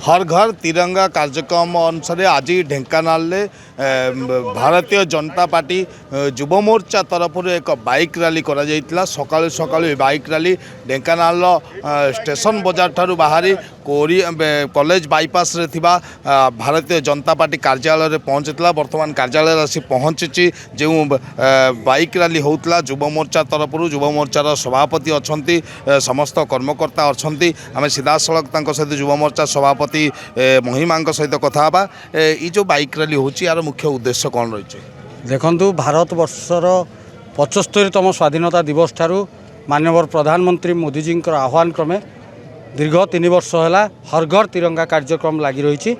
हर घर तिरंगा कार्यक्रम अनुसार आज ढेंकानाल भारतीय जनता पार्टी युव मोर्चा तरफ एक बाइक रैली करा सकाळु सकाळु बाइक रैली ढेंकानाल स्टेशन बाजार ठारू बाहरी कॉलेज बाईपास रे थिबा भारतीय जनता पार्टी कार्यालय रे पहुंचला। वर्तमान कार्यालय आसी पहुंची जो बाइक रैली होता युव मोर्चा तरफ युव मोर्चार सभापति अच्छी समस्त कर्मकर्ता अच्छा आम सीधा सड़क सहित युव मोर्चा सभापति महिमा सहित कथा ये जो बाइक रैली हो यार मुख्य उद्देश्य कौन रही? देखु भारत वर्षर 75तम स्वाधीनता दिवस ठारू माननीय प्रधानमंत्री मोदीजी आह्वान क्रमे दीर्घ 3 वर्ष है हर घर तिरंगा कार्यक्रम लगी रही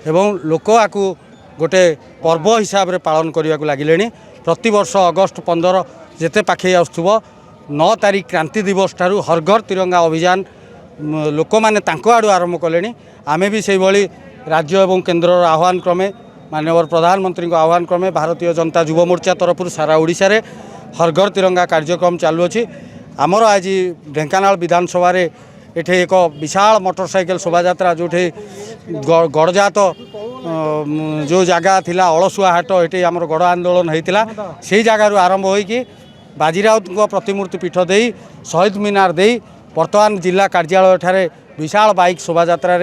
लोक आपको गोटे पर्व हिसाब से पालन करने को लगिले। प्रति वर्ष अगस्ट 15 जिते पाखे आसुव 9 तारीख क्रांति दिवस ठारू हर घर तिरंगा अभियान लोक मैंने आड़ू आरंभ कले। आमे भी से भाई राज्य और केन्द्र आह्वान क्रमे माननीय प्रधानमंत्री आह्वान क्रमे भारतीय जनता युव मोर्चा तरफ सारा ओडिशा रे हर घर तिरंगा कार्यक्रम चालू अच्छी। आमर आज ढेंकानाल विधानसभा एठे एक विशाल मोटरसाइकेल शोभा यात्रा जो गड़जात जो जगह थिला अलसुआ हाट ये आमर गड़ आंदोलन होता से जगार आरंभ होगी बाजीराउत प्रतिमूर्ति पीठ दे शहीद मीनार दे वर्तमान जिला कार्यालय ठारे विशाल बाइक शोभा यात्रा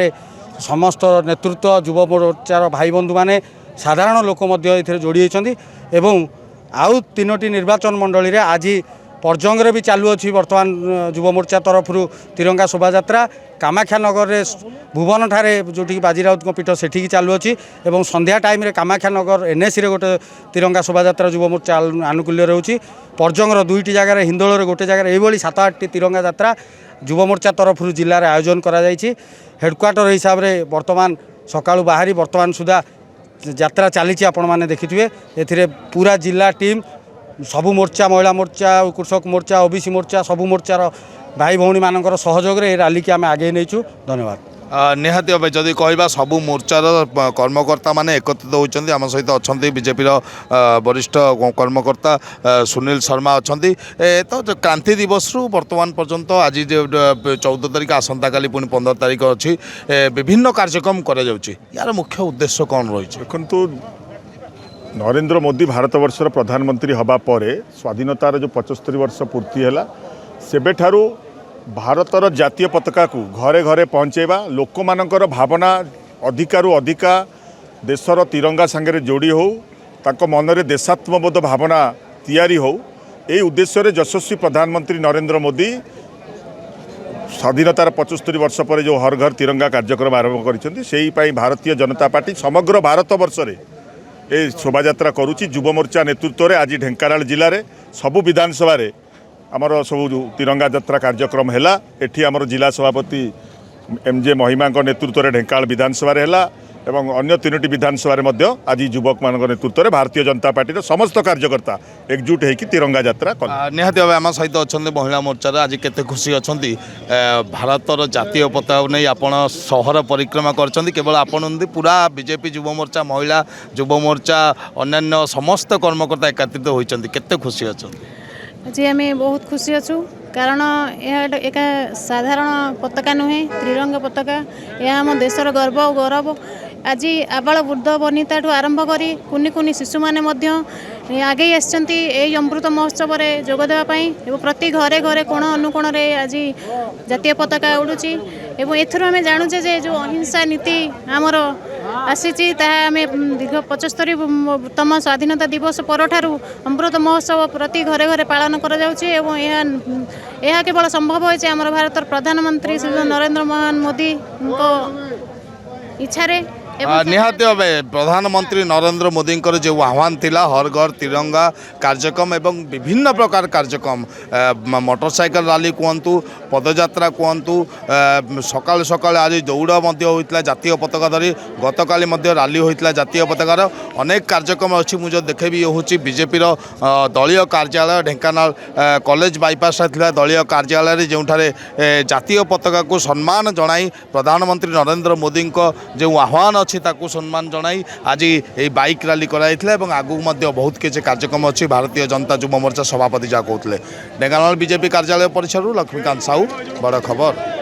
समस्त नेतृत्व युव मोर्चार भाई बंधु माने साधारण लोक जोड़ी होती आउ 3टी निर्वाचन मंडली रे आज पर्जंग भी चालू अच्छी। वर्तमान युव मोर्चा तरफ तिरंगा शोभा यात्रा कामाख्यानगर रे भुवन ठारे जोटी बाजीराउत पीठ सेठी चालू अच्छी और संध्या टाइम रे कामाख्यानगर एनएसी रे गोटे तिरंगा शोभा यात्रा युव मोर्चा आनुकूल्य रोचे। पर्जंगर 2टी जगार हिंदोल गोटे जगार ये 7-8टी तिरंगा यात्रा युव मोर्चा तरफ जिले में आयोजन करा हेडक्वार्टर हिसाब से वर्तमान सकाळु बाहरी वर्तमान सुधा यात्रा चली आपण मैंने देखिथे। ए पूरा जिला टीम सबु मोर्चा महिला मोर्चा कृषक मोर्चा ओबीसी मोर्चा सबु मोर्चार भाई भौणी मानकर सहयोग रे रैली की आम आगे नहीं। धन्यवाद। निहाती भाई जदि कहवा सबू मोर्चार कर्मकर्ता माने एकत्रित होती आम सहित अच्छा बीजेपी वरिष्ठ कर्मकर्ता सुनील शर्मा अच्छा तो क्रांति दिवस रु वर्तमान पर्यंत आज 14 तारीख आसंता काली पुणी 15 तारीख अच्छी विभिन्न कार्यक्रम यार मुख्य उद्देश्य कौन रही? देखु नरेंद्र मोदी भारत वर्षर प्रधानमंत्री हवा पर स्वाधीनतार जो 75 वर्ष पूर्ति है सेबे ठारू भारतर जातीय पताका को घरे घरे पहुँचेबा लोक मानकर भावना अधिकारु अधिका देशर तिरंगा सांगे जोड़ी हो ताको मनरे देशात्मबोध भावना तैयारी हो यही उद्देश्य रे यशस्वी प्रधानमंत्री नरेंद्र मोदी स्वाधीनतार 75 वर्ष पर जो हर घर तिरंगा कार्यक्रम आरंभ कर भारतीय जनता पार्टी समग्र भारत वर्ष रे ये शोभा यात्रा करुच्ची। युव मोर्चा नेतृत्व में आज ढेंकानाल जिले में सबू विधानसभा आमर सब तिरंगा यात्रा कार्यक्रम है। एठी आमर जिला सभापति एमजे महिमा नेतृत्व में ढेंकानाल विधानसभा एवं अन्य 3टी विधानसभा आज युवक मान नेतृत्व में भारतीय जनता पार्टी समस्त कार्यकर्ता एकजुट होकर तिरंगा यात्रा निहाती भाव आम सहित अच्छा महिला मोर्चार आज केते खुशी अच्छा भारतर जातीय पताका नहीं आप सहर परिक्रमा कर केवल आपण पूरा बीजेपी युव मोर्चा महिला युव मोर्चा अन्य समस्त कर्मकर्ता एकत्रित होती केते खुशी अच्छा? आज आम बहुत खुशी अच्छु कारण यह एक साधारण पताका नुहे त्रिरंगा पताका यह आम देशर गर्व और गौरव। आज आबाल वृद्ध वनिता ठू आरंभ करी कुनि कुनि शिशु मैंने आगे आसछंती अमृत महोत्सव में जोगदेवाई प्रति घरे घरे कोण अनुकोण आज जातीय पताका उड़ुची एथुर आम जानुचे जे जो अहिंसा नीति आमर आसी आम दीर्घ 75तम स्वाधीनता दिवस परठारू अमृत महोत्सव प्रति घरे घरे पालन कर केवल संभव होइछे आमर भारत प्रधानमंत्री श्री नरेंद्र मोदी इच्छा रे निहाती भावे प्रधानमंत्री नरेंद्र मोदी जो आह्वान थिला हर घर तिरंगा कार्यक्रम एवं विभिन्न प्रकार कार्यक्रम मोटरसाइकेल रैली कहतु पदयात्रा कहतु सकाल सकाल आज दौड़ होता जातीय पताका धरी गतकाली रैली होता जातीय पताकार अनेक कार्यक्रम अच्छी मुझे देखेबी हूँ बीजेपी दलीय कार्यालय ढेंकानाल कॉलेज बाईपास दलीय कार्यालय जो जातीय पताका को सम्मान जनाई प्रधानमंत्री नरेंद्र मोदी जो आह्वान अच्छी ताकू सम्मान जनाई आज ये बाइक रैली कराइथिला एवं आगु मध्य बहुत किसी कार्यक्रम अच्छी भारतीय जनता युव मोर्चा सभापति जहाँ कहते ढेंकानाल बीजेपी कार्यालय परिसर लक्ष्मीकांत साहू बड़ खबर।